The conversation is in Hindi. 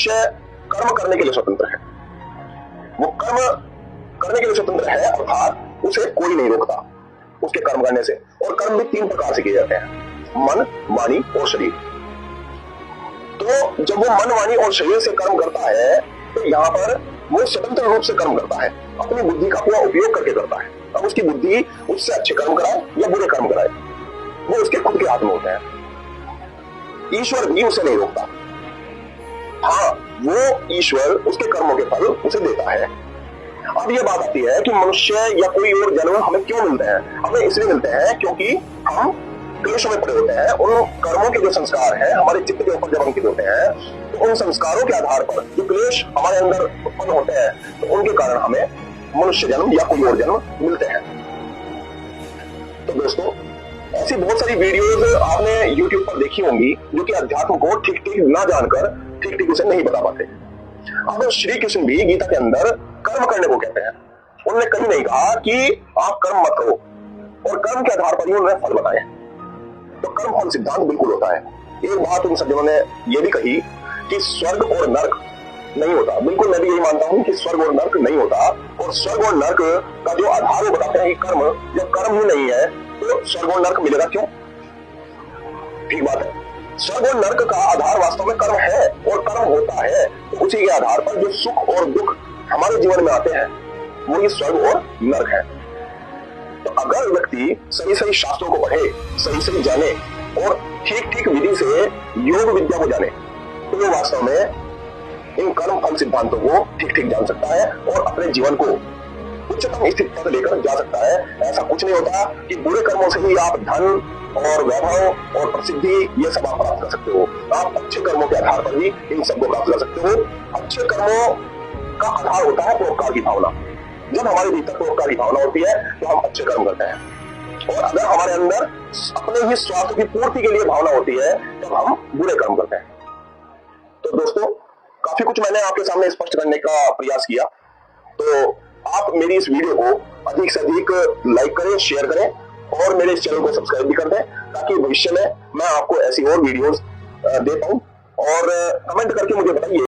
मनुष्य कर्म करने के लिए स्वतंत्र है। वो कर्म करने के लिए स्वतंत्र है, अर्थात उसे कोई नहीं रोकता उसके कर्म करने से। और कर्म भी 3 प्रकार से किए जाते हैं, मन, वाणी और शरीर। तो जब वो मन, वाणी और शरीर से कर्म करता है तो यहाँ पर वो स्वतंत्र रूप से कर्म करता है, अपनी बुद्धि का पूरा उपयोग करके करता है। अब उसकी बुद्धि उससे अच्छे कर्म कराए या बुरे कर्म कराए, वो उसके खुद के हाथ में होते हैं। ईश्वर भी उसे नहीं रोकता। हाँ, वो ईश्वर उसके कर्मों के फल उसे देता है। अब ये बात आती है कि मनुष्य या कोई और जानवर हमें क्यों मिलते हैं? हमें इसलिए मिलते हैं क्योंकि हम क्लेशों में पड़े होते हैं। उन कर्मों के जो संस्कार हैं हमारे चित्त के ऊपर जब अंकित होते हैं, तो उन संस्कारों के आधार पर जो क्लेश हमारे अंदर उत्पन्न होते हैं, तो उनके कारण हमें मनुष्य जन्म या कोई और जन्म मिलते हैं। तो दोस्तों, ऐसी बहुत सारी वीडियोस आपने YouTube पर देखी होंगी जो कि अध्यात्म को ठीक ठीक ना जानकर ठीक ठीक उसे नहीं बता पाते। अब श्री कृष्ण भी गीता के अंदर कर्म करने को कहते हैं। उन्होंने कभी नहीं कहा कि आप कर्म मत करो, और कर्म के आधार पर ही उन्होंने फल बताए। तो कर्म फल सिद्धांत बिल्कुल होता है। एक बात उन सज्जनों ने यह भी कही कि स्वर्ग और नर्क नहीं होता। बिल्कुल मैं भी यही मानता हूं कि स्वर्ग और नर्क नहीं होता। और स्वर्ग और नर्क का जो आधार वो बताते हैं कि कर्म, जब कर्म ही नहीं है तो स्वर्ग और नर्क मिलेगा क्यों? ठीक बात है। स्वर्ग और नर्क का आधार वास्तव में कर्म है, और कर्म होता है तो उसी के आधार पर जो सुख और दुख हमारे जीवन में आते हैं वो ये स्वर्ग और नर्क है। तो अगर व्यक्ति सही सही शास्त्रों को पढ़े, सही सही जाने और ठीक ठीक विधि से योग विद्या को जाने, तो वो वास्तव में इन कर्म फल सिद्धांतों को ठीक ठीक जान सकता है और अपने जीवन को उच्चतम स्थिति पर लेकर जा सकता है। ऐसा कुछ नहीं होता कि बुरे कर्मों से ही आप धन और वैभव और प्रसिद्धि ये सब आप प्राप्त कर सकते हो। आप अच्छे कर्मों के आधार पर ही इन सबको प्राप्त कर सकते हो। अच्छे कर्मों का आधार होता है परोपकार की भावना। जब हमारे भीतर परोपकार की भावना होती है तो हम अच्छे कर्म करते हैं, और अगर हमारे अंदर अपने ही स्वार्थ की पूर्ति के लिए भावना होती है तब हम बुरे कर्म करते हैं। तो दोस्तों, काफी कुछ मैंने आपके सामने स्पष्ट करने का प्रयास किया। तो आप मेरी इस वीडियो को अधिक से अधिक लाइक करें, शेयर करें और मेरे इस चैनल को सब्सक्राइब भी कर दें, ताकि भविष्य में मैं आपको ऐसी और वीडियोस दे पाऊं। और कमेंट करके मुझे बताइए